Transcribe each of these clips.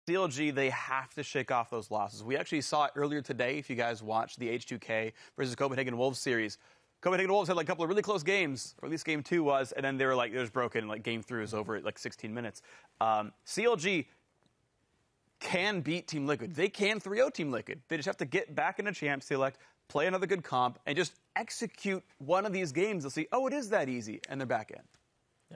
CLG, they have to shake off those losses. We actually saw it earlier today, if you guys watched the H2K versus Copenhagen Wolves series. Copenhagen Wolves had like a couple of really close games, or at least game 2 was, and then they were like, it was broken, like game 3 was over at like 16 minutes. CLG can beat Team Liquid. They can 3-0 Team Liquid. They just have to get back into Champ Select, play another good comp, and just execute one of these games. They'll see, oh, it is that easy, and they're back in.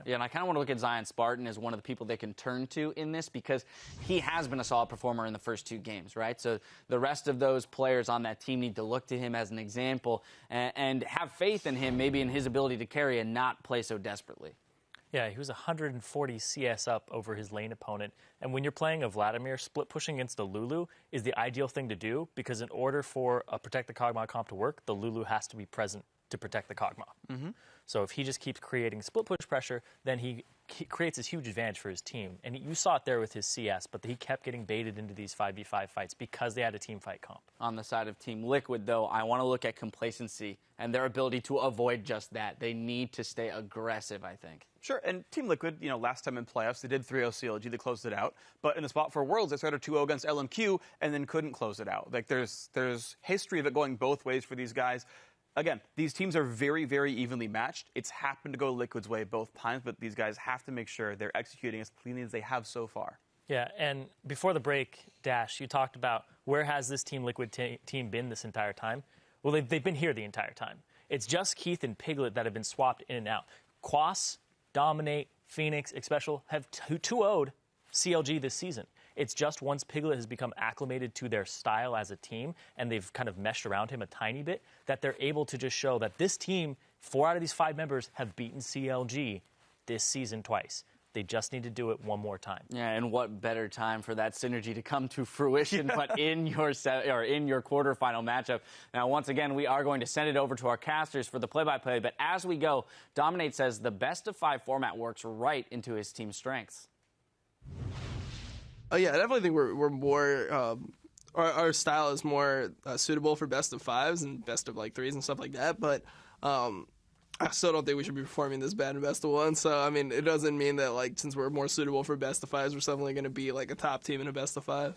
Yeah, and I kind of want to look at Zion Spartan as one of the people they can turn to in this because he has been a solid performer in the first 2 games, right? So the rest of those players on that team need to look to him as an example and have faith in him, maybe in his ability to carry and not play so desperately. Yeah, he was 140 CS up over his lane opponent. And when you're playing a Vladimir, split pushing against a Lulu is the ideal thing to do because in order for a Protect the Kog'Maw comp to work, the Lulu has to be present to protect the Kog'Maw. Mm-hmm. So if he just keeps creating split push pressure, then he creates this huge advantage for his team. And you saw it there with his CS, but he kept getting baited into these 5v5 fights because they had a team fight comp. On the side of Team Liquid, though, I want to look at complacency and their ability to avoid just that. They need to stay aggressive, I think. Sure, and Team Liquid, you know, last time in playoffs, they did 3-0 CLG, they closed it out. But in the spot for Worlds, they started 2-0 against LMQ and then couldn't close it out. Like, there's history of it going both ways for these guys. Again, these teams are very, very evenly matched. It's happened to go Liquid's way both times, but these guys have to make sure they're executing as cleanly as they have so far. Yeah, and before the break, Dash, you talked about where has this Team Liquid team been this entire time? Well, they've been here the entire time. It's just Keith and Piglet that have been swapped in and out. Quas, Dominate, Phoenix, Xpecial have 2-0'd CLG this season. It's just once Piglet has become acclimated to their style as a team and they've kind of meshed around him a tiny bit, that they're able to just show that this team, 4 out of these 5 members, have beaten CLG this season twice. They just need to do it one more time. Yeah, and what better time for that synergy to come to fruition but in your quarterfinal matchup. Now, once again, we are going to send it over to our casters for the play-by-play, but as we go, Dominate says the best-of-5 format works right into his team's strengths. Oh yeah, I definitely think we're more our style is more suitable for best of 5s and best of like 3s and stuff like that. But I still don't think we should be performing this bad in best of 1. So I mean, it doesn't mean that like since we're more suitable for best of 5s, we're suddenly going to be like a top team in a best of 5.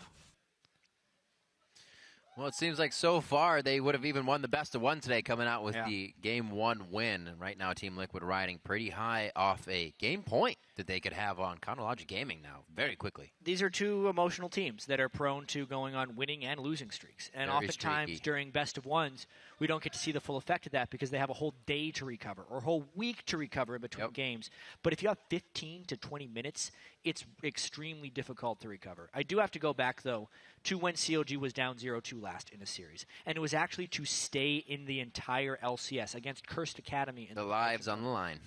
Well, it seems like so far they would have even won the best of 1 today, coming out with the game 1 win. And right now, Team Liquid riding pretty high off a game point that they could have on Chronologic Gaming now very quickly. These are 2 emotional teams that are prone to going on winning and losing streaks. And very oftentimes streaky. During best of 1s, we don't get to see the full effect of that because they have a whole day to recover or a whole week to recover in between games. But if you have 15 to 20 minutes, it's extremely difficult to recover. I do have to go back, though, to when CLG was down 0-2 last in a series. And it was actually to stay in the entire LCS against Cursed Academy. The lives on the line.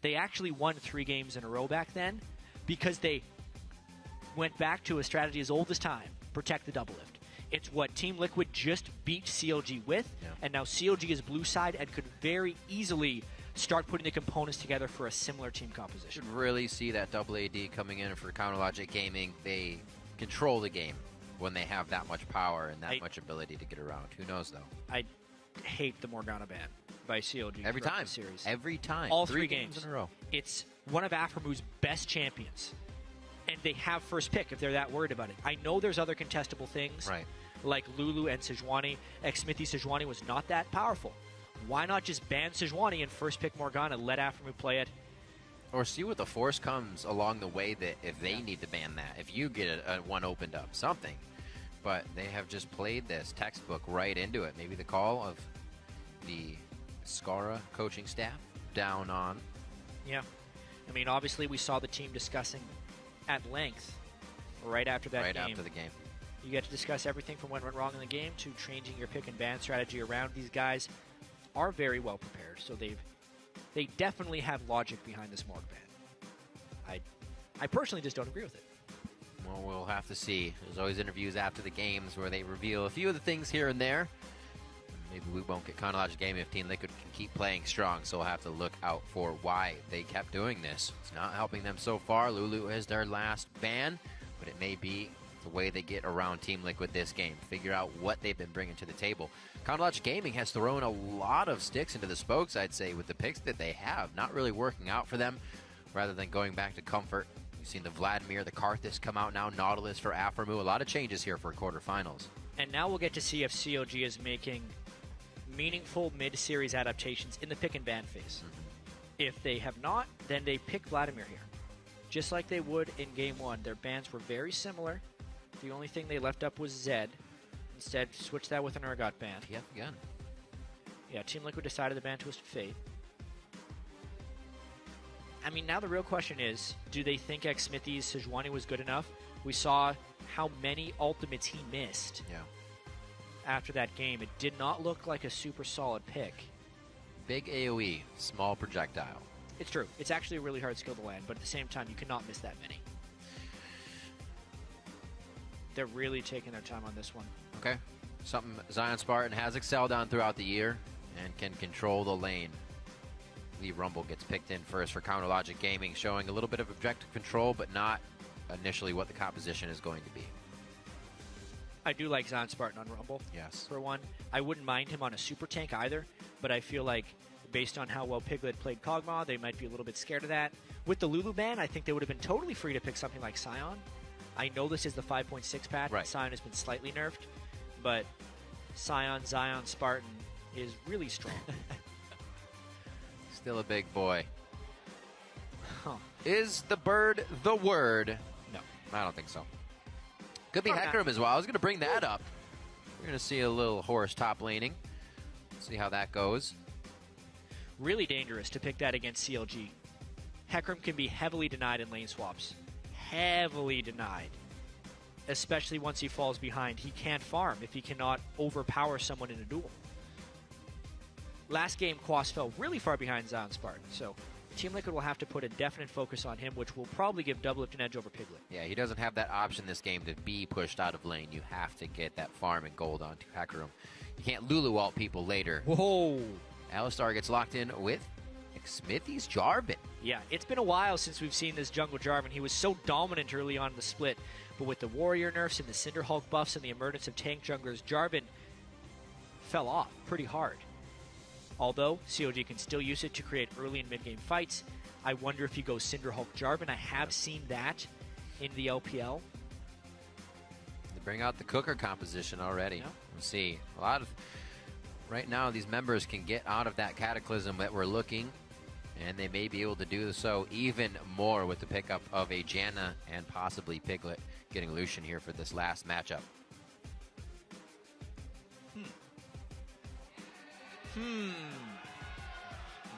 They actually won 3 games in a row back then because they went back to a strategy as old as time, protect the double lift. It's what Team Liquid just beat CLG with, and now CLG is blue side and could very easily start putting the components together for a similar team composition. Should really see that double AD coming in for Chronologic Gaming. They control the game when they have that much power and that much ability to get around. Who knows, though? I hate the Morgana ban by CLG. Every time. Series. Every time. All 3 games in a row. It's one of Aphromu's best champions. And they have first pick if they're that worried about it. I know there's other contestable things. Right. Like Lulu and Sejuani. Ex-Smithy Sejuani was not that powerful. Why not just ban Sejuani and first pick Morgana, let Aphromu play it? Or see what the force comes along the way that if they need to ban that, if you get a one opened up, something. But they have just played this textbook right into it. Maybe the call of the Skara coaching staff down on. Yeah. I mean, obviously we saw the team discussing at length right after that game. Right after the game. You get to discuss everything from what went wrong in the game to changing your pick and ban strategy around. These guys are very well prepared, so they definitely have logic behind this Morg ban. I personally just don't agree with it. Well, we'll have to see. There's always interviews after the games where they reveal a few of the things here and there. Maybe we won't get Chronologic Gaming if Team Liquid can keep playing strong, so we'll have to look out for why they kept doing this. It's not helping them so far. Lulu is their last ban, but it may be the way they get around Team Liquid this game. Figure out what they've been bringing to the table. Chronologic Gaming has thrown a lot of sticks into the spokes, I'd say, with the picks that they have. Not really working out for them. Rather than going back to comfort, we seen the Vladimir, the Karthus come out now, Nautilus for Aframu. A lot of changes here for quarterfinals. And now we'll get to see if CLG is making meaningful mid-series adaptations in the pick and ban phase. If they have not, then they pick Vladimir here. Just like they would in Game 1. Their bans were very similar. The only thing they left up was Zed. Instead, switch that with an Urgot ban. Yep, again. Yeah, Team Liquid decided to ban Twisted Fate. I mean, now the real question is, do they think Xsmithy's Sejuani was good enough? We saw how many ultimates he missed after that game. It did not look like a super solid pick. Big AoE, small projectile. It's true. It's actually a really hard skill to land, but at the same time, you cannot miss that many. They're really taking their time on this one. Okay. Something Zion Spartan has excelled on throughout the year and can control the lane. Lee Rumble gets picked in first for Counter Logic Gaming, showing a little bit of objective control, but not initially what the composition is going to be. I do like Zion Spartan on Rumble. Yes. For one. I wouldn't mind him on a super tank either, but I feel like based on how well Piglet played Kog'Maw, they might be a little bit scared of that. With the Lulu ban, I think they would have been totally free to pick something like Sion. I know this is the 5.6 patch, right. And Sion has been slightly nerfed, but Sion, Zion, Spartan is really strong. Still a big boy. Huh. Is the bird the word? No. I don't think so. Could be Probably Hecarim as well. I was going to bring that up. We're going to see a little horse top laning. See how that goes. Really dangerous to pick that against CLG. Hecarim can be heavily denied in lane swaps. Heavily denied. Especially once he falls behind. He can't farm if he cannot overpower someone in a duel. Last game, Quas fell really far behind Zion Spartan, so Team Liquid will have to put a definite focus on him, which will probably give Doublelift an edge over Piglet. Yeah, he doesn't have that option this game to be pushed out of lane. You have to get that farm and gold onto Hecarim. You can't Lulu ult people later. Whoa! Alistar gets locked in with Xsmithy's Jarvan. Yeah, it's been a while since we've seen this jungle Jarvan. He was so dominant early on in the split, but with the warrior nerfs and the Cinder Hulk buffs and the emergence of tank junglers, Jarvan fell off pretty hard. Although CLG can still use it to create early and mid-game fights, I wonder if he goes Cinder Hulk Jarvan. I have seen that in the LPL. They bring out the cooker composition already. Yeah. We'll see. A lot of right now these members can get out of that cataclysm that we're looking, and they may be able to do so even more with the pickup of a Janna and possibly Piglet getting Lucian here for this last matchup.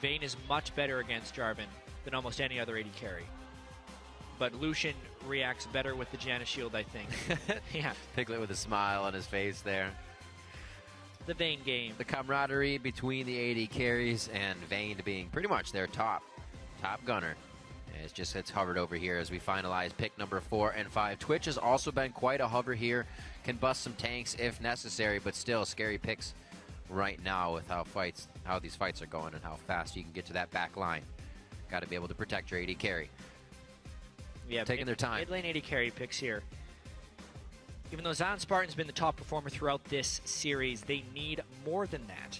Vayne is much better against Jarvan than almost any other AD carry. But Lucian reacts better with the Janna shield, I think. Yeah. Piglet with a smile on his face there. The Vayne game. The camaraderie between the AD carries and Vayne being pretty much their top gunner. And it's hovered over here as we finalize pick number 4 and 5. Twitch has also been quite a hover here. Can bust some tanks if necessary, but still scary picks right now with how these fights are going and how fast you can get to that back line. Got to be able to protect your AD carry. Yeah, taking their time. Mid lane AD carry picks here. Even though Zion Spartan's been the top performer throughout this series, they need more than that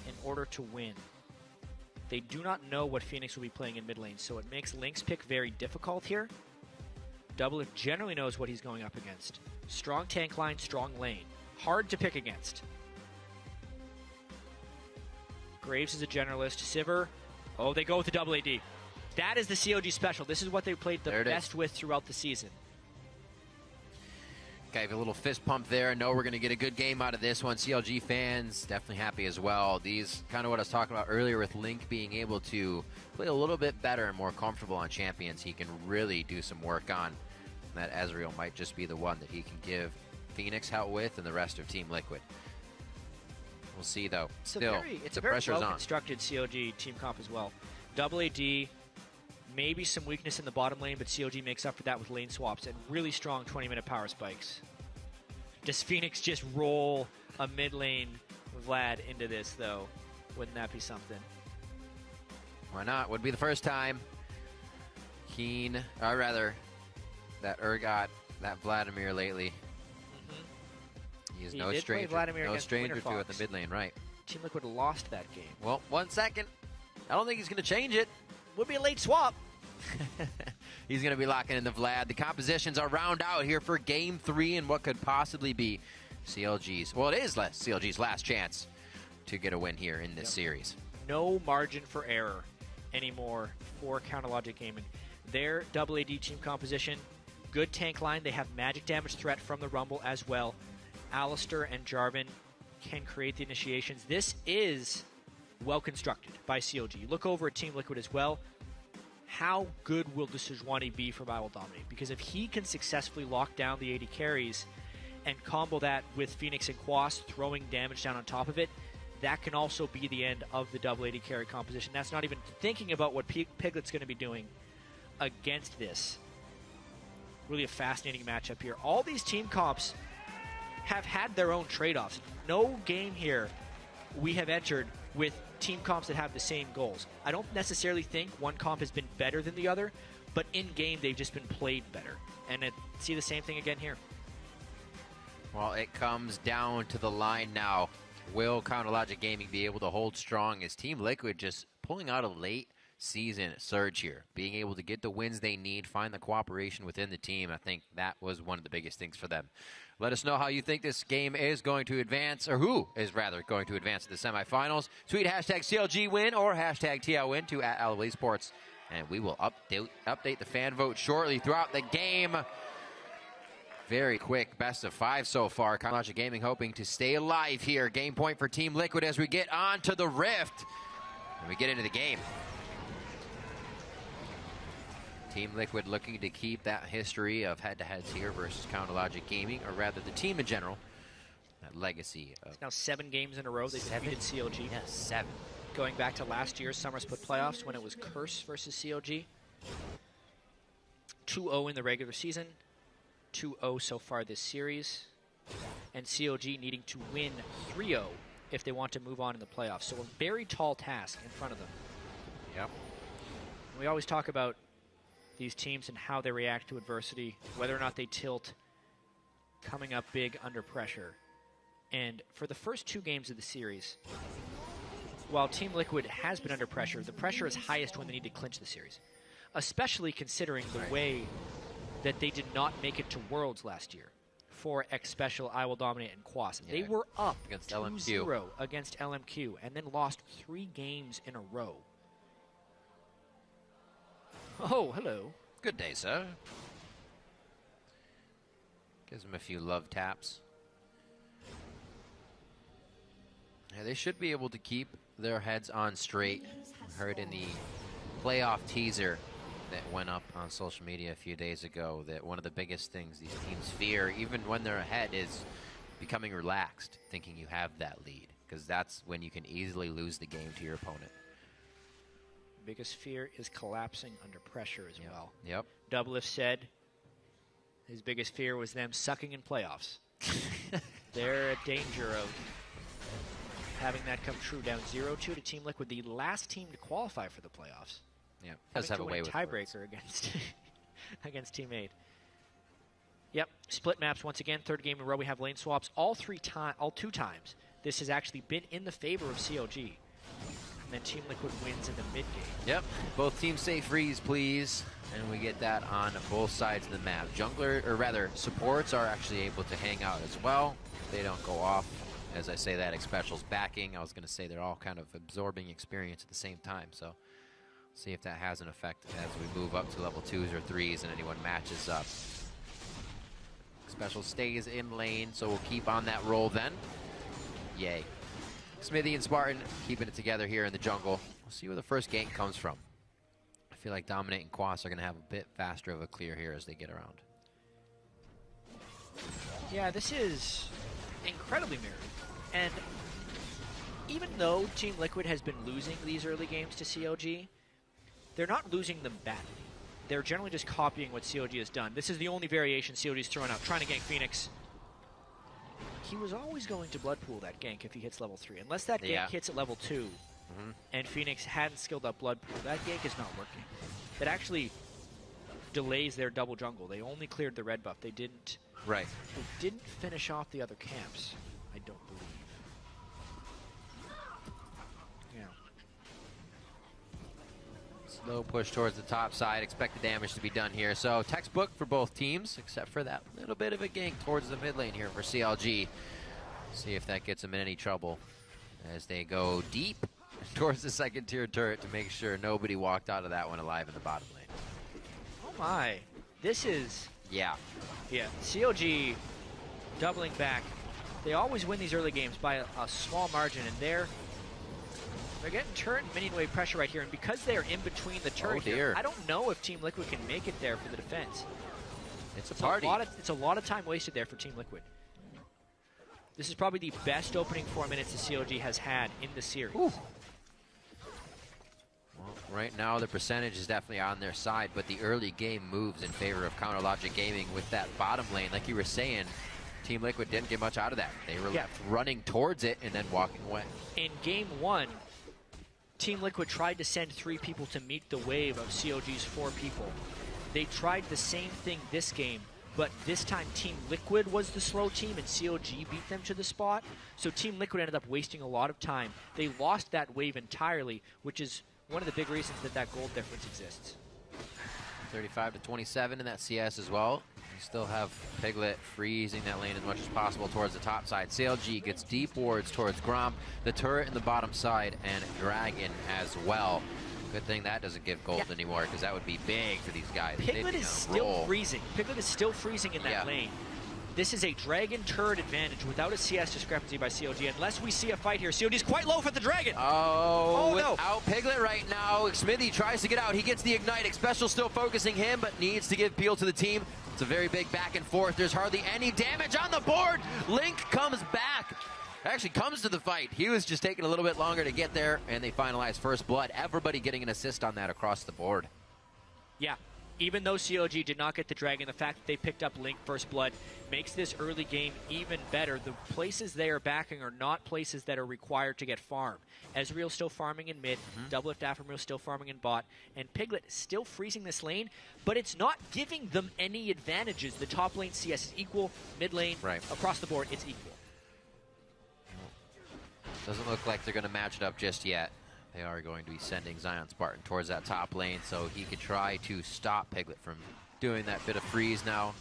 in order to win. They do not know what Phoenix will be playing in mid lane, so it makes Link's pick very difficult here. Doublelift generally knows what he's going up against. Strong tank line, strong lane. Hard to pick against. Graves is a generalist. Sivir, oh, they go with the double AD. That is the CLG special. This is what they played the best with throughout the season. Okay, a little fist pump there. I know we're going to get a good game out of this one. CLG fans definitely happy as well. These kind of what I was talking about earlier with Link being able to play a little bit better and more comfortable on champions. He can really do some work on. That Ezreal might just be the one that he can give Phoenix help with and the rest of Team Liquid. We'll see, though. It's a very well-constructed CLG team comp as well. Double AD, maybe some weakness in the bottom lane, but CLG makes up for that with lane swaps and really strong 20-minute power spikes. Does Phoenix just roll a mid-lane Vlad into this, though? Wouldn't that be something? Why not? Would be the first time. Keen, or rather, that Urgot, that Vladimir lately. He's no stranger to it in the mid lane, right? Team Liquid lost that game. Well, 1 second. I don't think he's going to change it. Would be a late swap. He's going to be locking in the Vlad. The compositions are round out here for Game 3 and what could possibly be CLG's. Well, it is CLG's last chance to get a win here in this series. No margin for error anymore for Counterlogic Gaming. Their double AD team composition, good tank line. They have magic damage threat from the Rumble as well. Alistair and Jarvan can create the initiations. This is well constructed by CLG. You look over at Team Liquid as well. How good will the Sejuani be from I Will Dominate? Because if he can successfully lock down the AD carries and combo that with Phoenix and Quas throwing damage down on top of it, that can also be the end of the double AD carry composition. That's not even thinking about what Piglet's going to be doing against this. Really a fascinating matchup here. All these team comps have had their own trade-offs. No game here we have entered with team comps that have the same goals. I don't necessarily think one comp has been better than the other, but in-game they've just been played better. And see the same thing again here. Well, it comes down to the line now. Will Counterlogic Gaming be able to hold strong as Team Liquid just pulling out a late season surge here, being able to get the wins they need, find the cooperation within the team? I think that was one of the biggest things for them. Let us know how you think this game is going to advance, or who is rather going to advance to the semifinals. Tweet hashtag CLG win or hashtag TL win to @Esports, and we will update the fan vote shortly throughout the game. Very quick best of 5 so far. Counterlogic Gaming hoping to stay alive here. Game point for Team Liquid as we get on to the Rift and we get into the game. Team Liquid looking to keep that history of head-to-heads here versus Counterlogic Gaming, or rather the team in general. That legacy of... It's now 7 games in a row they defeated CLG. Yeah, 7. Going back to last year's Summer Split Playoffs when it was Curse versus CLG. 2-0 in the regular season. 2-0 so far this series. And CLG needing to win 3-0 if they want to move on in the playoffs. So a very tall task in front of them. Yep. We always talk about these teams and how they react to adversity, whether or not they tilt, coming up big under pressure. And for the first 2 games of the series, while Team Liquid has been under pressure, the pressure is highest when they need to clinch the series, especially considering the way that they did not make it to Worlds last year for X Special, I Will Dominate, and Quas. Yeah, they were up 2-0 against LMQ and then lost 3 games in a row. Oh, hello. Good day, sir. Gives them a few love taps. Yeah, they should be able to keep their heads on straight. Heard in the playoff teaser that went up on social media a few days ago that one of the biggest things these teams fear, even when they're ahead, is becoming relaxed, thinking you have that lead, because that's when you can easily lose the game to your opponent. Biggest fear is collapsing under pressure as well. Yep. Doublelift said his biggest fear was them sucking in playoffs. They're in danger of having that come true. Down 0-2 to Team Liquid, the last team to qualify for the playoffs. Yeah, does have a way with tiebreaker against against Team 8. Yep, split maps once again. 3rd game in a row we have lane swaps. All 2 times this has actually been in the favor of CLG. And then Team Liquid wins in the mid game. Yep, both teams say freeze, please. And we get that on both sides of the map. Jungler, or rather, supports are actually able to hang out as well. They don't go off. As I say that, X Special's backing. I was going to say they're all kind of absorbing experience at the same time. So see if that has an effect as we move up to level 2s or 3s and anyone matches up. Special stays in lane, so we'll keep on that roll then. Yay. Smithy and Spartan keeping it together here in the jungle. We'll see where the first gank comes from. I feel like Dominate and Quas are going to have a bit faster of a clear here as they get around. Yeah, this is incredibly mirrored. And even though Team Liquid has been losing these early games to CLG, they're not losing them badly. They're generally just copying what CLG has done. This is the only variation CLG's throwing out, trying to gank Phoenix. He was always going to blood pool that gank if he hits level 3. Unless that gank hits at level 2 and Phoenix hadn't skilled up blood pool, that gank is not working. That actually delays their double jungle. They only cleared the red buff. They didn't They didn't finish off the other camps, I don't believe. Yeah. Slow push towards the top side. Expect the damage to be done here. So textbook for both teams, except for that little bit of a gank towards the mid lane here for CLG. See if that gets them in any trouble as they go deep towards the second tier turret to make sure nobody walked out of that one alive in the bottom lane. Oh my. This is... Yeah. Yeah. CLG doubling back. They always win these early games by a small margin, and they're getting turret and minion wave pressure right here, and because they're in between the turret here, I don't know if Team Liquid can make it there for the defense. It's a party. It's a lot of time wasted there for Team Liquid. This is probably the best opening 4 minutes the CLG has had in the series. Ooh. Well, right now the percentage is definitely on their side, but the early game moves in favor of Counter Logic Gaming with that bottom lane. Like you were saying, Team Liquid didn't get much out of that. They were left running towards it and then walking away. In game 1, Team Liquid tried to send 3 people to meet the wave of CLG's 4 people. They tried the same thing this game, but this time Team Liquid was the slow team and CLG beat them to the spot. So Team Liquid ended up wasting a lot of time. They lost that wave entirely, which is one of the big reasons that gold difference exists. 35 to 27 in that CS as well. You still have Piglet freezing that lane as much as possible towards the top side. CLG gets deep wards towards Gromp, the turret in the bottom side, and Dragon as well. Good thing that doesn't give gold anymore, because that would be big for these guys. Piglet is still freezing. Piglet is still freezing in that lane. This is a Dragon turret advantage without a CS discrepancy by CLG. Unless we see a fight here, CLG's quite low for the Dragon. Oh no. Without Piglet right now, Smithy tries to get out. He gets the Ignite. Special still focusing him, but needs to give Peel to the team. It's a very big back and forth. There's hardly any damage on the board. Link comes back. Actually comes to the fight. He was just taking a little bit longer to get there, and they finalize first blood. Everybody getting an assist on that across the board. Yeah. Even though CLG did not get the Dragon, the fact that they picked up Link first blood makes this early game even better. The places they are backing are not places that are required to get farm. Ezreal still farming in mid, Doublelift Aframil still farming in bot, and Piglet still freezing this lane, but it's not giving them any advantages. The top lane CS is equal, mid lane, across the board, it's equal. Doesn't look like they're going to match it up just yet. They are going to be sending Zion Spartan towards that top lane so he could try to stop Piglet from doing that bit of freeze now.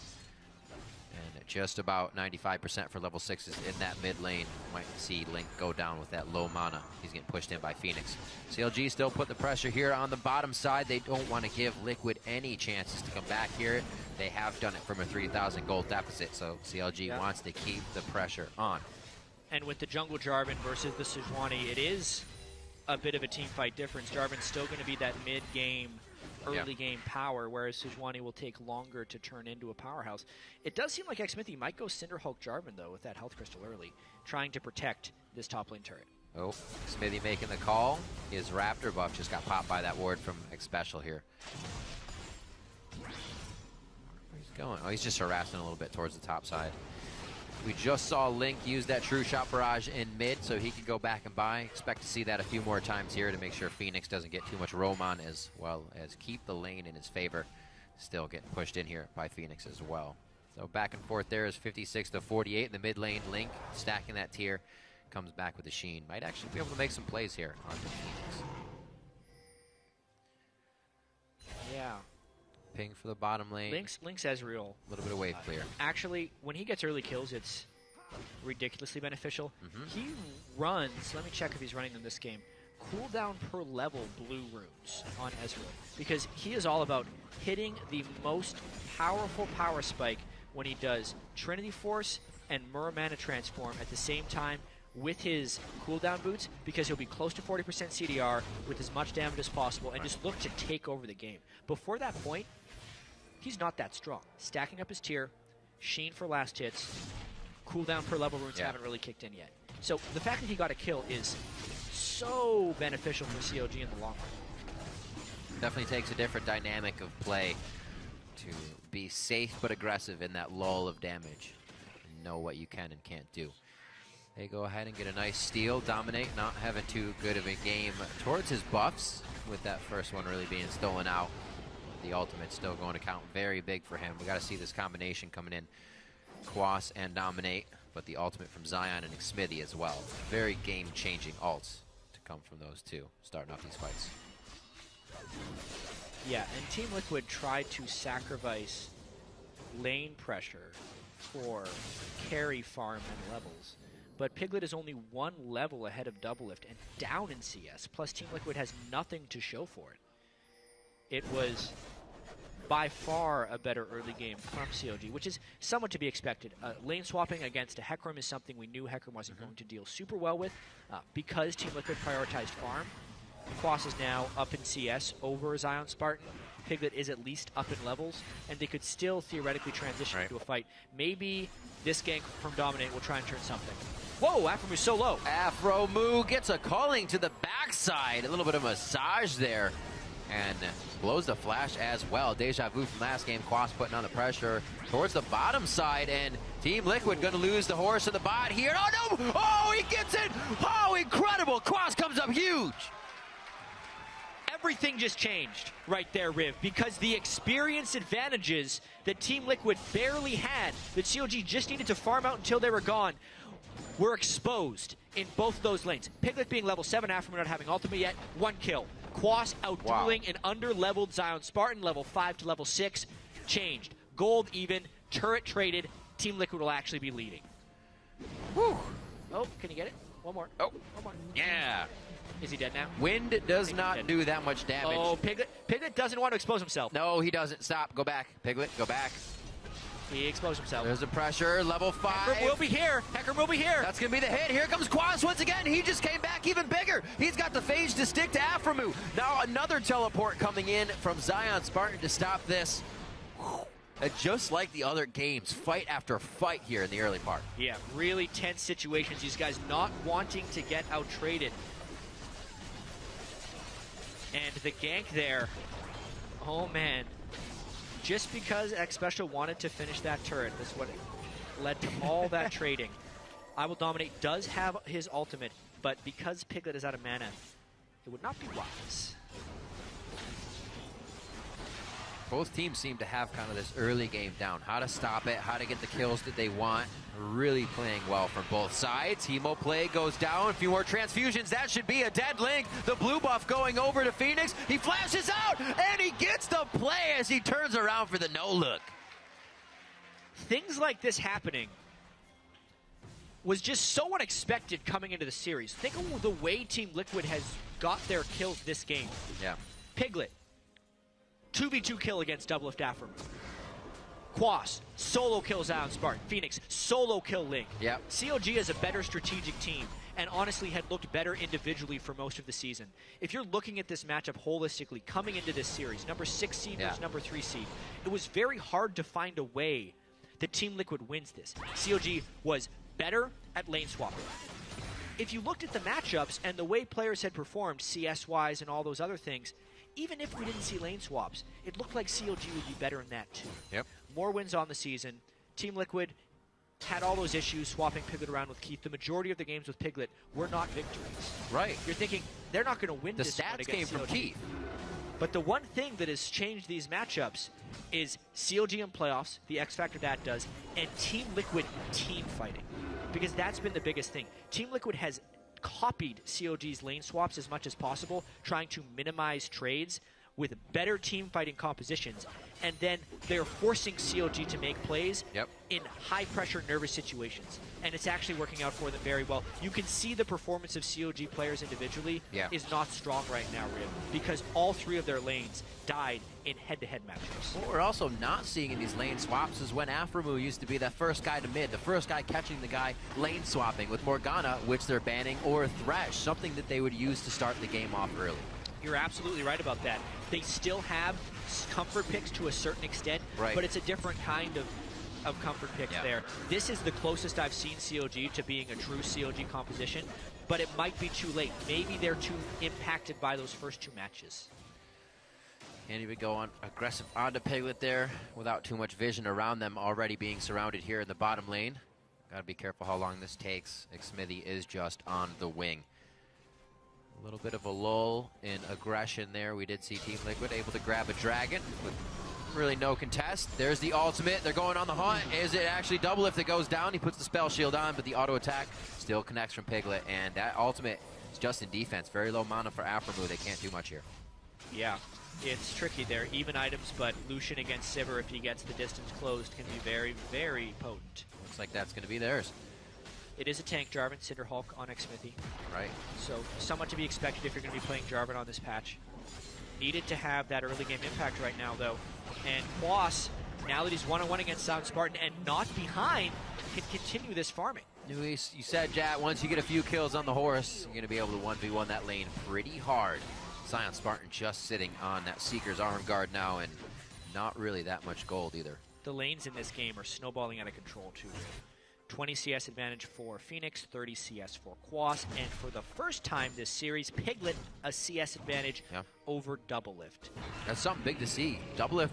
And at just about 95% for level 6s in that mid lane. Might see Link go down with that low mana. He's getting pushed in by Phoenix. CLG still put the pressure here on the bottom side. They don't want to give Liquid any chances to come back here. They have done it from a 3,000 gold deficit, so CLG wants to keep the pressure on. And with the jungle Jarvan versus the Sejuani, it is a bit of a team fight difference. Jarvan's still going to be that mid-game, early-game power, whereas Sejuani will take longer to turn into a powerhouse. It does seem like Xmithy might go Cinder Hulk Jarvan, though, with that health crystal early, trying to protect this top lane turret. Oh, Smithy making the call. His Raptor buff just got popped by that ward from X-Special here. Where's he going? Oh, he's just harassing a little bit towards the top side. We just saw Link use that True Shot Barrage in mid, so he can go back and buy. Expect to see that a few more times here to make sure Phoenix doesn't get too much roam on, as well as keep the lane in his favor. Still getting pushed in here by Phoenix as well. So back and forth there is 56 to 48 in the mid lane. Link stacking that tier, comes back with the Sheen. Might actually be able to make some plays here on the Phoenix. Yeah. Ping for the bottom lane. Link's Ezreal. A little bit of wave clear. Actually, when he gets early kills, it's ridiculously beneficial. He runs, let me check if he's running in this game, cooldown per level blue runes on Ezreal. Because he is all about hitting the most powerful power spike when he does Trinity Force and Muramana Transform at the same time with his cooldown boots, because he'll be close to 40% CDR with as much damage as possible and just look to take over the game. Before that point, he's not that strong. Stacking up his tier, Sheen for last hits, cooldown per level runes haven't really kicked in yet. So the fact that he got a kill is so beneficial for CLG in the long run. Definitely takes a different dynamic of play to be safe but aggressive in that lull of damage and know what you can and can't do. They go ahead and get a nice steal. Dominate not having too good of a game towards his buffs, with that first one really being stolen out. The ultimate still going to count very big for him. We got to see this combination coming in. Quas and Dominate, but the ultimate from Zion and Smithy as well. Very game-changing ults to come from those two, starting off these fights. Yeah, and Team Liquid tried to sacrifice lane pressure for carry farm and levels. But Piglet is only 1 level ahead of Doublelift and down in CS, plus Team Liquid has nothing to show for it. It was by far a better early game from CLG, which is somewhat to be expected. Lane swapping against a Hecarim is something we knew Hecarim wasn't going to deal super well with because Team Liquid prioritized farm. Quas is now up in CS over Zion Spartan. Piglet is at least up in levels, and they could still theoretically transition into a fight. Maybe this gank from Dominate will try and turn something. Whoa, Afromu's so low. Afromu gets a calling to the backside. A little bit of massage there. And blows the flash as well. Deja vu from last game. Quas putting on the pressure towards the bottom side. And Team Liquid going to lose the horse of the bot here. Oh, no! Oh, he gets it! Oh, incredible! Quas comes up huge! Everything just changed right there, Riv, because the experience advantages that Team Liquid barely had, that CLG just needed to farm out until they were gone, were exposed in both of those lanes. Piglet being level 7 after not having ultimate yet, 1 kill. Quas outdueling an under-leveled Zion Spartan, level 5 to level 6, changed. Gold even, turret traded, Team Liquid will actually be leading. Whew. Oh, can you get it? One more. Oh, one more. Yeah. Is he dead now? Wind does not do that much damage. Oh, Piglet doesn't want to expose himself. No, he doesn't. Stop. Go back. Piglet, go back. He exposed himself. There's the pressure. Level 5. Hecarim will be here. Hecarim will be here. That's going to be the hit. Here comes Quas once again. He just came back even bigger. He's got the phage to stick to Afromu. Now another teleport coming in from Zion Spartan to stop this. Just like the other games, fight after fight here in the early part. Yeah, really tense situations. These guys not wanting to get out-traded. And the gank there, oh man. Just because X Special wanted to finish that turret, that's what led to all that trading. I Will Dominate does have his ultimate, but because Piglet is out of mana, it would not be wise. Both teams seem to have kind of this early game down. How to stop it, how to get the kills that they want. Really playing well from both sides. Hemo play goes down. A few more transfusions. That should be a dead link. The blue buff going over to Phoenix. He flashes out, and he gets the play as he turns around for the no-look. Things like this happening was just so unexpected coming into the series. Think of the way Team Liquid has got their kills this game. Yeah. Piglet, 2v2 kill against Doublelift Afromu. Quas, solo kill Zion Spartan. Phoenix, solo kill Link. Yep. CLG is a better strategic team and honestly had looked better individually for most of the season. If you're looking at this matchup holistically, coming into this series, number 6 seed versus number 3 seed, it was very hard to find a way that Team Liquid wins this. CLG was better at lane swapping. If you looked at the matchups and the way players had performed, CS-wise and all those other things, even if we didn't see lane swaps, it looked like CLG would be better in that too. Yep. More wins on the season. Team Liquid had all those issues swapping Piglet around with Keith. The majority of the games with Piglet were not victories. Right. You're thinking, they're not going to win The this one stats against came CLG. from Keith. But the one thing that has changed these matchups is CLG in playoffs, the X factor that does, and Team Liquid team fighting. Because that's been the biggest thing. Team Liquid has copied CLG's lane swaps as much as possible, trying to minimize trades with better team fighting compositions, and then they're forcing CLG to make plays in high-pressure, nervous situations. And it's actually working out for them very well. You can see the performance of CLG players individually is not strong right now, Rib, because all 3 of their lanes died in head-to-head matchups. What we're also not seeing in these lane swaps is when Afromu used to be that first guy to mid, the first guy catching the guy lane swapping with Morgana, which they're banning, or Thresh, something that they would use to start the game off early. You're absolutely right about that. They still have comfort picks to a certain extent, but it's a different kind of comfort picks there. This is the closest I've seen CLG to being a true CLG composition, but it might be too late. Maybe they're too impacted by those first 2 matches. Can't even go on aggressive onto Piglet there without too much vision around them, already being surrounded here in the bottom lane. Gotta be careful how long this takes. Xmithy is just on the wing. A little bit of a lull in aggression there. We did see Team Liquid able to grab a dragon with really no contest. There's the ultimate. They're going on the hunt. Is it actually Doublelift that goes down? He puts the spell shield on, but the auto attack still connects from Piglet. And that ultimate is just in defense. Very low mana for Afromu. They can't do much here. Yeah, it's tricky there. Even items, but Lucian against Sivir, if he gets the distance closed, can be very, very potent. Looks like that's going to be theirs. It is a tank Jarvan, Cinder Hulk, Onyx Smithy. Right. So somewhat to be expected if you're going to be playing Jarvan on this patch. Needed to have that early game impact right now, though. And Quas, now that he's 1-on-1 against Silent Spartan and not behind, can continue this farming. You said, Jat, once you get a few kills on the horse, you're going to be able to 1v1 that lane pretty hard. Silent Spartan just sitting on that Seeker's arm guard now, and not really that much gold either. The lanes in this game are snowballing out of control, too. 20 CS advantage for Phoenix, 30 CS for Quas, and for the first time this series, Piglet a CS advantage over Doublelift. That's something big to see. Doublelift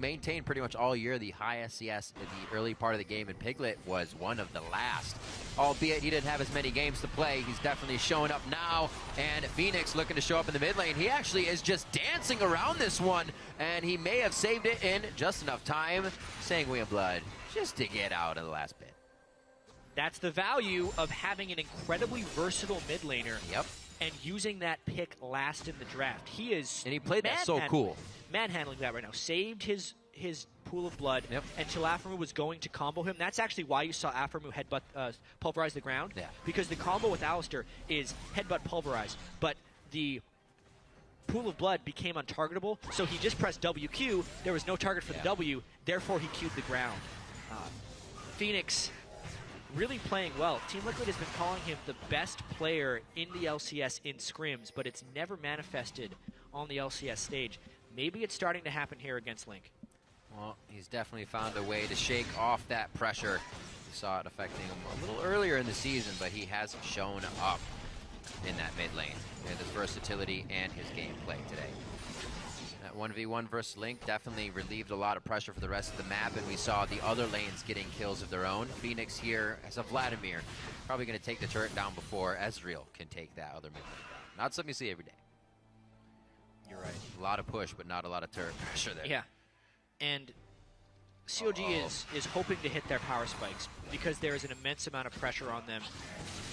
maintained pretty much all year the highest CS in the early part of the game, and Piglet was one of the last. Albeit he didn't have as many games to play, he's definitely showing up now, and Phoenix looking to show up in the mid lane. He actually is just dancing around this one, and he may have saved it in just enough time, Sanguine Blood, just to get out of the last bit. That's the value of having an incredibly versatile mid laner. Yep. And using that pick last in the draft. He is... And he played that so cool. Manhandling that right now. Saved his pool of blood until Aphromoo was going to combo him. That's actually why you saw Aphromoo headbutt, pulverize the ground. Yeah. Because the combo with Alistar is headbutt pulverize. But the pool of blood became untargetable, so he just pressed WQ. There was no target for the W, therefore he queued the ground. Phoenix really playing well. Team Liquid has been calling him the best player in the LCS in scrims, but it's never manifested on the LCS stage. Maybe it's starting to happen here against Link. Well, he's definitely found a way to shake off that pressure. We saw it affecting him a little earlier in the season, but he has shown up in that mid lane with his versatility and his gameplay today. That 1v1 versus Link definitely relieved a lot of pressure for the rest of the map, and we saw the other lanes getting kills of their own. Phoenix here as a Vladimir, probably going to take the turret down before Ezreal can take that other mid lane down. Not something you see every day. You're right. A lot of push, but not a lot of turret pressure there. Yeah. And CLG is hoping to hit their power spikes because there is an immense amount of pressure on them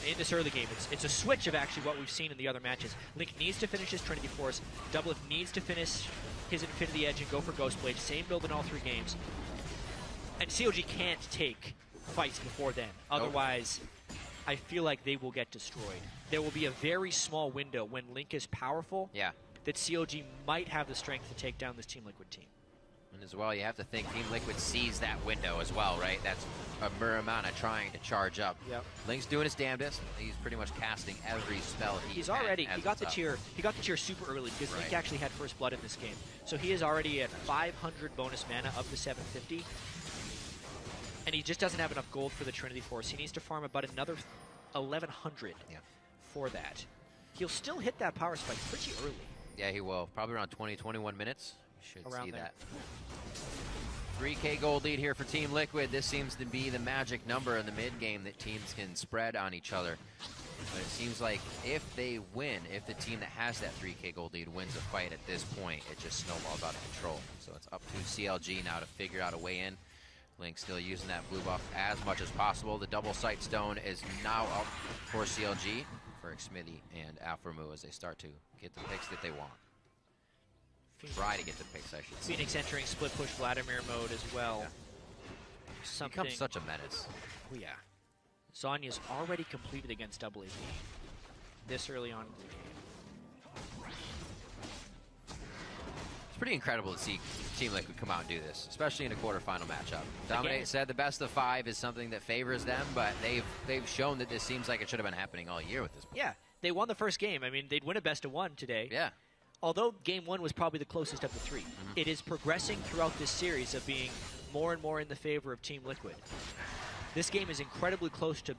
in this early game. It's a switch of actually what we've seen in the other matches. Link needs to finish his Trinity Force. Doublelift needs to finish his Infinity Edge and go for Ghostblade. Same build in all three games. And CLG can't take fights before then. Otherwise, I feel like they will get destroyed. There will be a very small window when Link is powerful that CLG might have the strength to take down this Team Liquid team. And as well, you have to think Team Liquid sees that window as well, right? That's a Muramana trying to charge up. Yep. Link's doing his damnedest. He's pretty much casting every spell he got the tier super early because Link actually had first blood in this game. So he is already at 500 bonus mana up to 750. And he just doesn't have enough gold for the Trinity Force. He needs to farm about another 1100 for that. He'll still hit that power spike pretty early. Yeah, he will. Probably around 20, 21 minutes. You should around see there. that. 3K gold lead here for Team Liquid. This seems to be the magic number in the mid game that teams can spread on each other. But it seems like if they win, if the team that has that 3K gold lead wins a fight at this point, it just snowballs out of control. So it's up to CLG now to figure out a way in. Link still using that blue buff as much as possible. The double sight stone is now up for CLG, for Smithy and Aphromoo as they start to get the picks that they want. Try to get the picks, I should say. Phoenix entering split push Vladimir mode as well. Something. Becomes such a menace. Oh yeah. Zonya's already completed against Double AP this early on in the game. It's pretty incredible to see Team Liquid come out and do this, especially in a quarterfinal matchup. Dominate said the best of 5 is something that favors them, but they've shown that this seems like it should have been happening all year with this point. Yeah, they won the first game. I mean, they'd win a best of 1 today. Yeah. Although game 1 was probably the closest of the 3. It is progressing throughout this series of being more and more in the favor of Team Liquid. This game is incredibly close to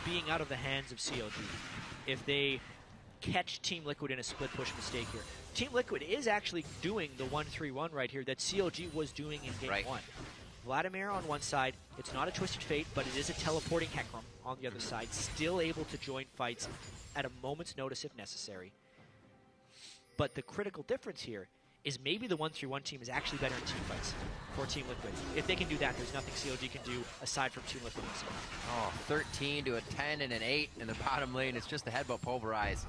being out of the hands of CLG if they catch Team Liquid in a split push mistake here. Team Liquid is actually doing the 1-3-1 right here that CLG was doing in game 1. Vladimir on one side, it's not a Twisted Fate, but it is a teleporting Hecarim on the other side, still able to join fights at a moment's notice if necessary. But the critical difference here is maybe the 1-3-1 team is actually better in team fights for Team Liquid. If they can do that, there's nothing CLG can do aside from Team Liquid themselves. Oh, 13 to a 10 and an 8 in the bottom lane. It's just the headbutt pulverize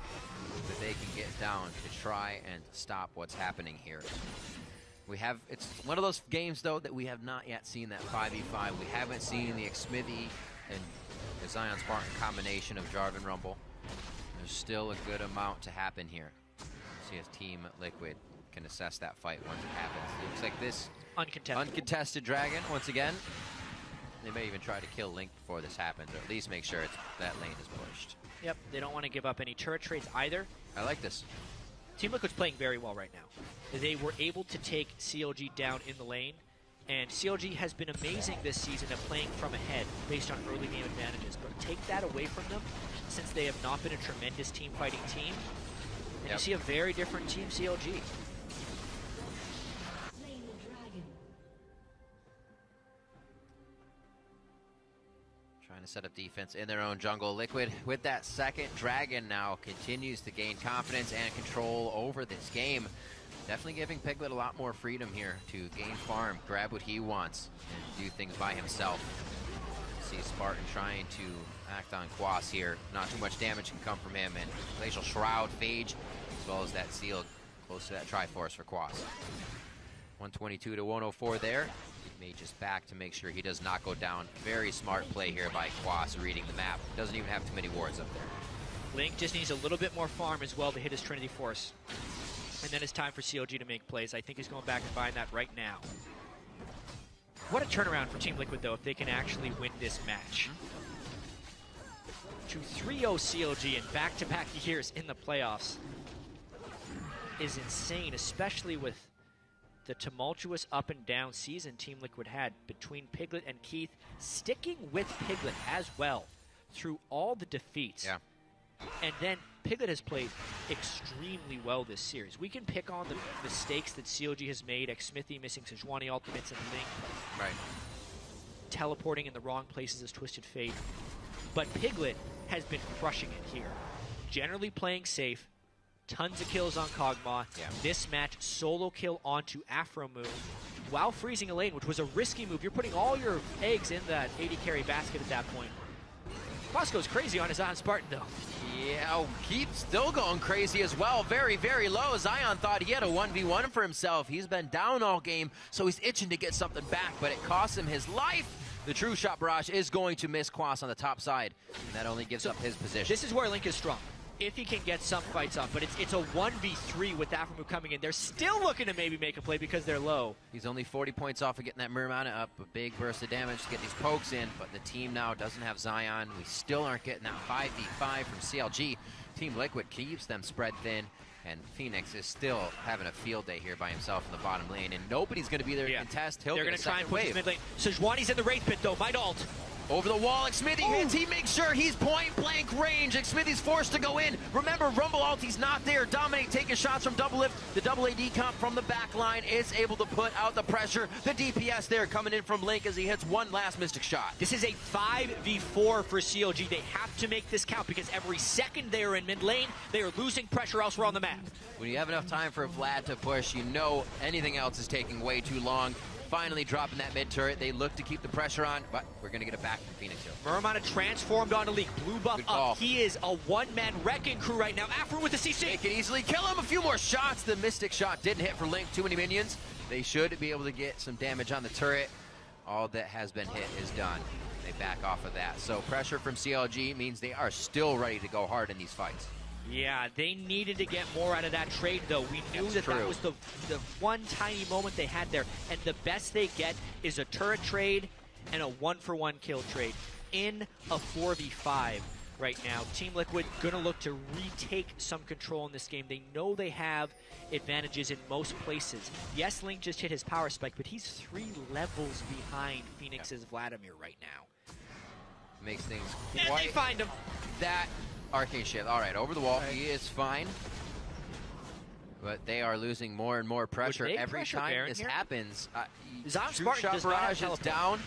that they can get down to try and stop what's happening here. It's one of those games, though, that we have not yet seen that 5v5. We haven't seen the Xmithie and the Zion Spartan combination of Jarvan Rumble. There's still a good amount to happen here. See if Team Liquid can assess that fight once it happens. It looks like this uncontested dragon once again. They may even try to kill Link before this happens, or at least make sure that lane is pushed. Yep, they don't want to give up any turret trades either. I like this. Team Liquid's playing very well right now. They were able to take CLG down in the lane, and CLG has been amazing this season at playing from ahead based on early game advantages. But take that away from them, since they have not been a tremendous team fighting team, and you see a very different Team CLG. Trying to set up defense in their own jungle. Liquid, with that second dragon now, continues to gain confidence and control over this game. Definitely giving Piglet a lot more freedom here to gain farm, grab what he wants, and do things by himself. See Spartan trying to act on Quas here. Not too much damage can come from him, and Glacial Shroud, Phage, as well as that seal close to that Triforce for Quas. 122 to 104 there. Mage is back to make sure he does not go down. Very smart play here by Quas, reading the map. Doesn't even have too many wards up there. Link just needs a little bit more farm as well to hit his Trinity Force. And then it's time for CLG to make plays. I think he's going back and buying that right now. What a turnaround for Team Liquid, though, if they can actually win this match. To 3-0 CLG in back-to-back years in the playoffs is insane, especially with the tumultuous up and down season Team Liquid had between Piglet and Keith, sticking with Piglet as well through all the defeats. Yeah. And then Piglet has played extremely well this series. We can pick on the mistakes that CLG has made, Xmithie missing Sejuani ultimates and Link. Right. Teleporting in the wrong places as Twisted Fate. But Piglet has been crushing it here. Generally playing safe, tons of kills on Kog'Maw. Yeah. This match, solo kill onto Afromoon while freezing a lane, which was a risky move. You're putting all your eggs in that AD carry basket at that point. Quas goes crazy on his Zion Spartan, though. Yeah, Keith still going crazy as well. Very, very low. Zion thought he had a 1v1 for himself. He's been down all game, so he's itching to get something back, but it costs him his life. The True Shot Barrage is going to miss Quas on the top side, and that only gives up his position. This is where Link is strong, if he can get some fights up, but it's a 1v3 with Afromoon coming in. They're still looking to maybe make a play because they're low. He's only 40 points off of getting that Mirror Mana up. A big burst of damage to get these pokes in, but the team now doesn't have Zion. We still aren't getting that 5v5 from CLG. Team Liquid keeps them spread thin, and Phoenix is still having a field day here by himself in the bottom lane, and nobody's going to be there to contest. They're going to try and push his mid lane. Sejuani's in the Wraith Pit, though. Might ult. Over the wall, Xmithie hits. He makes sure he's point-blank range. Xmithie's forced to go in. Remember, Rumble ulti's not there. Dominate taking shots from Double Lift. The double AD comp from the back line is able to put out the pressure. The DPS there coming in from Link as he hits one last Mystic shot. This is a 5v4 for CLG. They have to make this count because every second they are in mid lane, they are losing pressure elsewhere on the map. When you have enough time for Vlad to push, you know anything else is taking way too long. Finally dropping that mid turret. They look to keep the pressure on, but we're going to get it back from Phoenix here. Murmana transformed onto Leak. Blue buff up. He is a one-man wrecking crew right now. Afro with the CC. They can easily kill him. A few more shots. The Mystic shot didn't hit for Link. Too many minions. They should be able to get some damage on the turret. All that has been hit is done. They back off of that. So pressure from CLG means they are still ready to go hard in these fights. Yeah, they needed to get more out of that trade, though. We knew that was the one tiny moment they had there. And the best they get is a turret trade and a one-for-one kill trade in a 4v5 right now. Team Liquid going to look to retake some control in this game. They know they have advantages in most places. Yes, Link just hit his power spike, but he's 3 levels behind Phoenix's Vladimir right now. Makes things and they find him. That Arcane Shield. All right, over the wall. He is fine. But they are losing more and more pressure every time this happens. Zion True Spartan Shot does not have Barrage is down.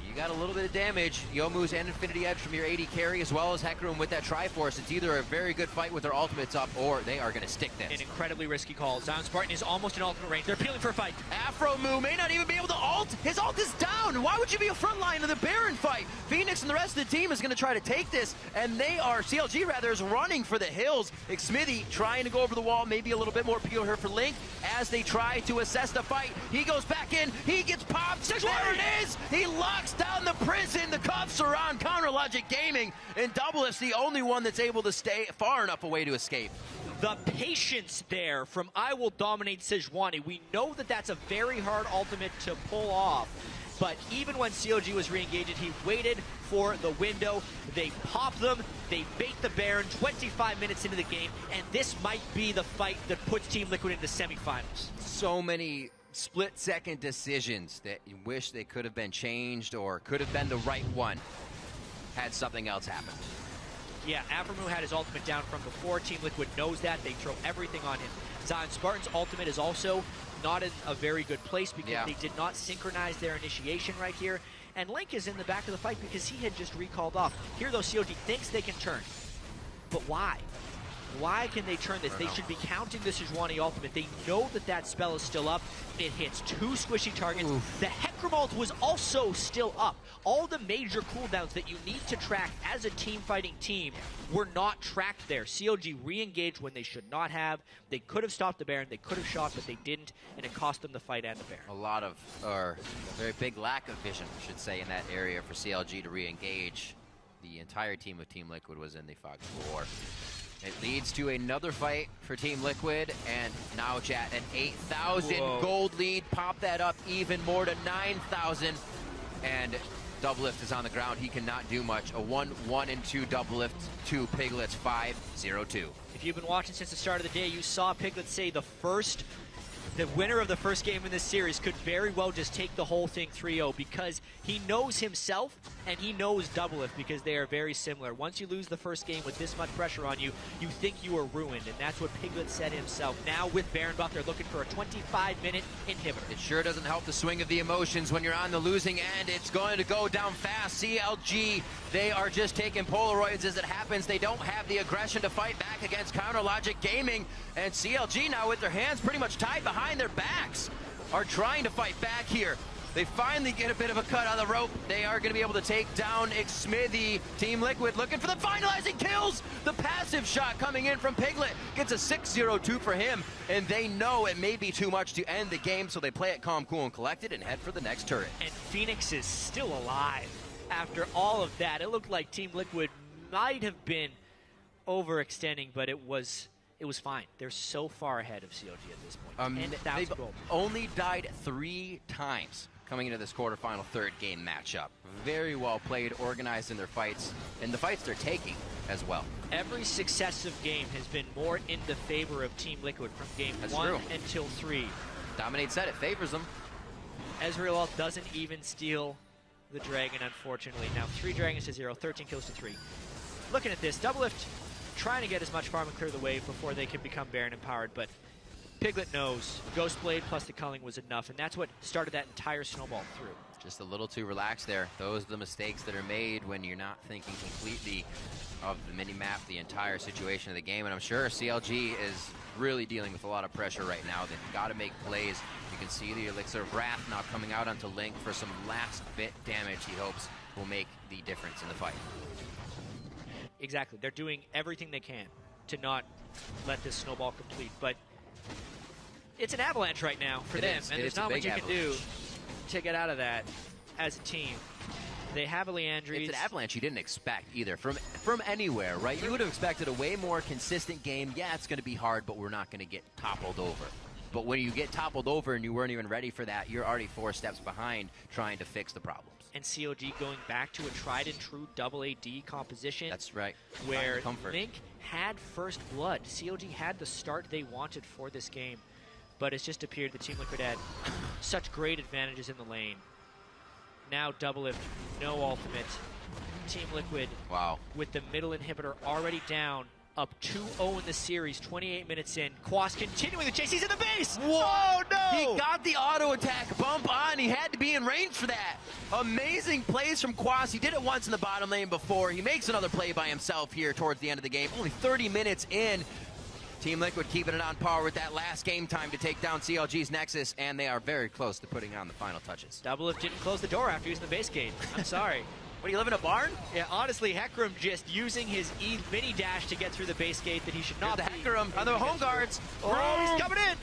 You got a little bit of damage. Youmu's and Infinity Edge from your AD carry, as well as Hecarim with that Triforce. It's either a very good fight with their ultimates up, or they are going to stick this. An incredibly risky call. Zion Spartan is almost in ultimate range. They're peeling for a fight. Afromu may not even be able to ult. His ult is down. Why would you be a front line of the Baron fight? Phoenix and the rest of the team is going to try to take this, and they are, CLG rather, is running for the hills. Smithy trying to go over the wall, maybe a little bit more peel here for Link as they try to assess the fight. He goes back in. He gets popped. There it is. He locks down the prison. The cuffs are on Counter Logic Gaming, and Doublelift's the only one that's able to stay far enough away to escape. The patience there from I Will Dominate Sejuani. We know that that's a very hard ultimate to pull off. But even when CLG was re-engaged, he waited for the window. They pop them. They bait the Baron 25 minutes into the game. And this might be the fight that puts Team Liquid into the semifinals. So many split-second decisions that you wish they could have been changed or could have been the right one had something else happened. Yeah, Afromu had his ultimate down from before. Team Liquid knows that. They throw everything on him. Zion Spartan's ultimate is also not in a very good place because they did not synchronize their initiation right here. And Link is in the back of the fight because he had just recalled off. Here, though, CLG thinks they can turn. But why? Why can they turn this? They should be counting the Sejuani ultimate. They know that that spell is still up. It hits 2 squishy targets. Oof. The Hecarim ult was also still up. All the major cooldowns that you need to track as a team fighting team were not tracked there. CLG re-engaged when they should not have. They could have stopped the Baron. They could have shot, but they didn't, and it cost them the fight and the Baron. A lot of, or a very big lack of vision, I should say, in that area for CLG to re-engage. The entire team of Team Liquid was in the fog of war. It leads to another fight for Team Liquid, and now chat, an 8,000 gold lead. Pop that up even more to 9,000, and Doublelift is on the ground. He cannot do much. A 1-1-2 Doublelift to Piglet's 5-0-2. If you've been watching since the start of the day, you saw Piglet say the winner of the first game in this series could very well just take the whole thing 3-0 because he knows himself and he knows Doublelift because they are very similar. Once you lose the first game with this much pressure on you, you think you are ruined, and that's what Piglet said himself. Now with Baron buff, they're looking for a 25-minute inhibitor. It sure doesn't help the swing of the emotions when you're on the losing end. It's going to go down fast. CLG, they are just taking Polaroids as it happens. They don't have the aggression to fight back against Counter Logic Gaming, and CLG now with their hands pretty much tied behind their backs are trying to fight back here. They finally get a bit of a cut on the rope. They are going to be able to take down Smithy. Team Liquid looking for the finalizing kills. The passive shot coming in from Piglet gets a 6-0-2 for him, and they know it may be too much to end the game, so they play it calm, cool, and collected and head for the next turret. And Phoenix is still alive after all of that. It looked like Team Liquid might have been overextending, but it was fine. They're so far ahead of CLG at this point. They've only died 3 times coming into this quarterfinal third game matchup. Very well played, organized in their fights, and the fights they're taking as well. Every successive game has been more in the favor of Team Liquid from game 1 until 3. Dominate said it favors them. Ezreal doesn't even steal the Dragon, unfortunately. Now 3 Dragons to 0, 13 kills to 3. Looking at this, Doublelift trying to get as much farm and clear the wave before they can become Baron empowered, but Piglet knows Ghostblade plus the culling was enough, and that's what started that entire snowball through. Just a little too relaxed there. Those are the mistakes that are made when you're not thinking completely of the mini-map, the entire situation of the game, and I'm sure CLG is really dealing with a lot of pressure right now. They've got to make plays. You can see the Elixir of Wrath now coming out onto Link for some last-bit damage he hopes will make the difference in the fight. Exactly. They're doing everything they can to not let this snowball complete, but it's an avalanche right now for them, and there's not much you can do to get out of that as a team. They have a Leandries. It's an avalanche you didn't expect either from anywhere, right? You would have expected a way more consistent game. Yeah, it's going to be hard, but we're not going to get toppled over. But when you get toppled over and you weren't even ready for that, you're already 4 steps behind trying to fix the problems. And CLG going back to a tried and true double AD composition. That's right. Where Link had first blood. CLG had the start they wanted for this game, but it's just appeared that Team Liquid had such great advantages in the lane. Now Doublelift, no ultimate. Team Liquid, with the middle inhibitor already down, up 2-0 in the series, 28 minutes in. Quas continuing the chase. He's in the base. Whoa. Oh, no. He got the auto attack bump on. He had to be in range for that. Amazing plays from Quas. He did it once in the bottom lane before. He makes another play by himself here towards the end of the game. Only 30 minutes in. Team Liquid keeping it on par with that last game time to take down CLG's Nexus, and they are very close to putting on the final touches. Doublelift didn't close the door after using the base gate. I'm sorry. What, do you live in a barn? Yeah, honestly, Hecarim just using his E mini dash to get through the base gate that he should not Here's be. the Hecarim on the home guards. Oh, he's coming in.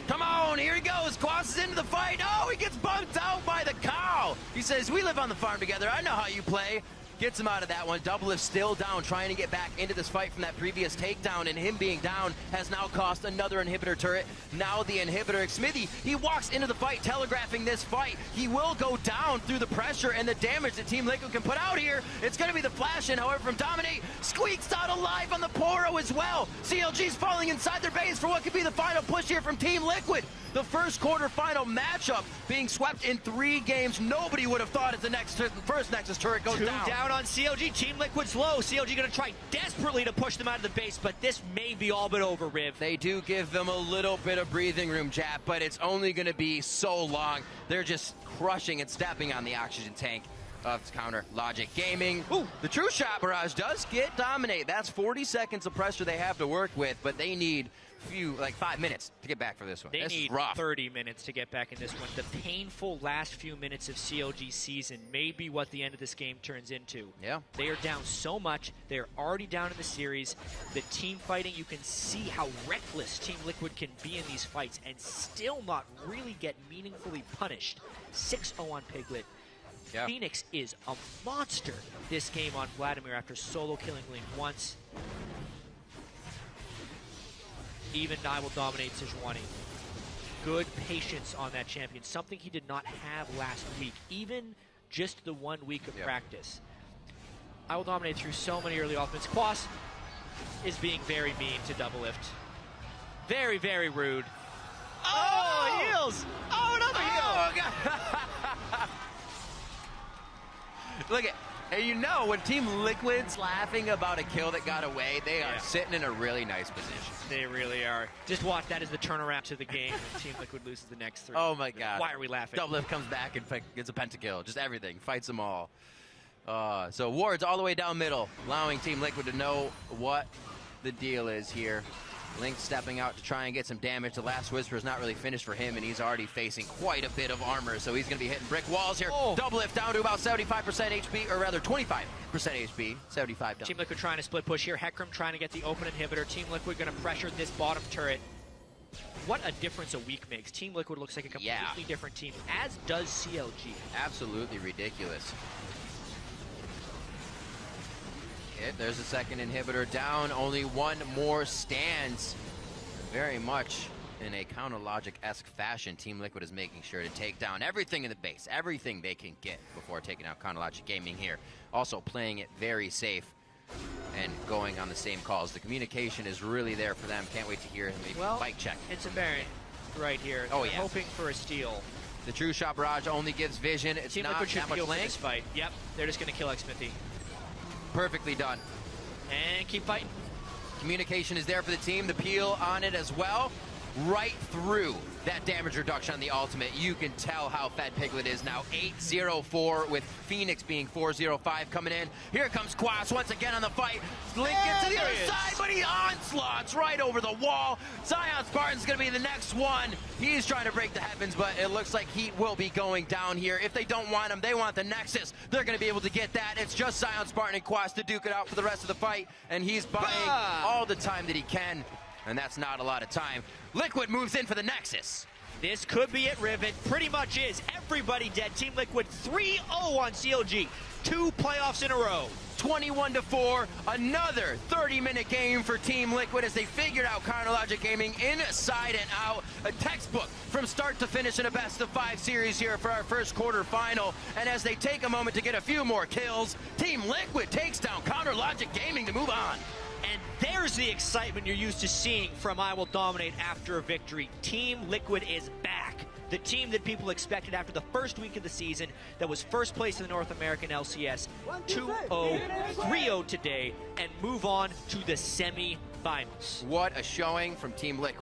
Come on, here he goes. Quas is into the fight. Oh, he gets bumped out by the cow. He says, we live on the farm together. I know how you play. Gets him out of that one. Doublelift still down, trying to get back into this fight from that previous takedown, and him being down has now cost another inhibitor turret. Now the inhibitor, Smithy, he walks into the fight, telegraphing this fight. He will go down through the pressure and the damage that Team Liquid can put out here. It's going to be the flash in, however, from Dominate. Squeaks out alive on the Poro as well. CLG's falling inside their base for what could be the final push here from Team Liquid. The first quarterfinal matchup being swept in 3 games. Nobody would have thought as the first Nexus turret goes down on CLG. Team Liquid's low. CLG going to try desperately to push them out of the base, but this may be all but over, Riv. They do give them a little bit of breathing room, Jap, but it's only going to be so long. They're just crushing and stepping on the oxygen tank of Counter Logic Gaming. Ooh, the true shot barrage does get Dominate. That's 40 seconds of pressure they have to work with, but they need like 5 minutes to get back for this one. They this need is rough. 30 minutes to get back in this one. The painful last few minutes of CLG season may be what the end of this game turns into. Yeah. They are down so much. They're already down in the series. The team fighting, you can see how reckless Team Liquid can be in these fights and still not really get meaningfully punished. 6-0 on Piglet. Yeah. Phoenix is a monster this game on Vladimir after solo killing Link once. Even I will dominate Sejuani. Good patience on that champion, something he did not have last week, even just the 1 week of practice. I will dominate through so many early offense. Quas is being very mean to Doublelift. Very, very rude. Oh, heals! Oh, another heal! Look at, and you know, when Team Liquid's laughing about a kill that got away, they are sitting in a really nice position. They really are. Just watch that as the turnaround to the game and Team Liquid loses the next 3. Oh my God. Why are we laughing? Doublelift comes back and gets a pentakill. Just everything. Fights them all. So wards all the way down middle, allowing Team Liquid to know what the deal is here. Link stepping out to try and get some damage. The last Whisper is not really finished for him, and he's already facing quite a bit of armor, so he's going to be hitting brick walls here. Oh. Doublelift down to about 75% HP, or rather 25% HP, 75 down. Team Liquid trying to split push here. Hecarim trying to get the open inhibitor. Team Liquid going to pressure this bottom turret. What a difference a week makes. Team Liquid looks like a completely different team, as does CLG. Absolutely ridiculous. There's a second inhibitor down. Only one more stands. Very much in a Counter Logic-esque fashion, Team Liquid is making sure to take down everything in the base, everything they can get before taking out Counter Logic Gaming here. Also playing it very safe and going on the same calls. The communication is really there for them. Can't wait to hear maybe a bike check. It's a Baron right here. Oh, They're hoping for a steal. The true shot barrage only gives vision. It's Team not Liquid should that much feel for length. this fight. Yep, they're just going to kill Xmithy. Perfectly done. And keep fighting. Communication is there for the team. The peel on it as well. Right through that damage reduction on the ultimate. You can tell how fed Piglet is now. 8-0-4 with Phoenix being 4-0-5 coming in. Here comes Quas once again on the fight. Link gets to the other side, but he onslaughts right over the wall. Zion Spartan's going to be the next one. He's trying to break the heavens, but it looks like Heat will be going down here. If they don't want him, they want the Nexus. They're going to be able to get that. It's just Zion Spartan and Quas to duke it out for the rest of the fight, and he's buying all the time that he can. And that's not a lot of time. Liquid moves in for the Nexus. This could be it, Riv. It pretty much is. Everybody dead. Team Liquid 3-0 on CLG. 2 playoffs in a row. 21-4. Another 30-minute game for Team Liquid as they figured out Counter Logic Gaming inside and out. A textbook from start to finish in a best-of-5 series here for our first quarterfinal. And as they take a moment to get a few more kills, Team Liquid takes down Counter Logic Gaming to move on. And there's the excitement you're used to seeing from I Will Dominate after a victory. Team Liquid is back. The team that people expected after the first week of the season that was first place in the North American LCS, 2-0, 3-0 today, and move on to the semi-finals. What a showing from Team Liquid.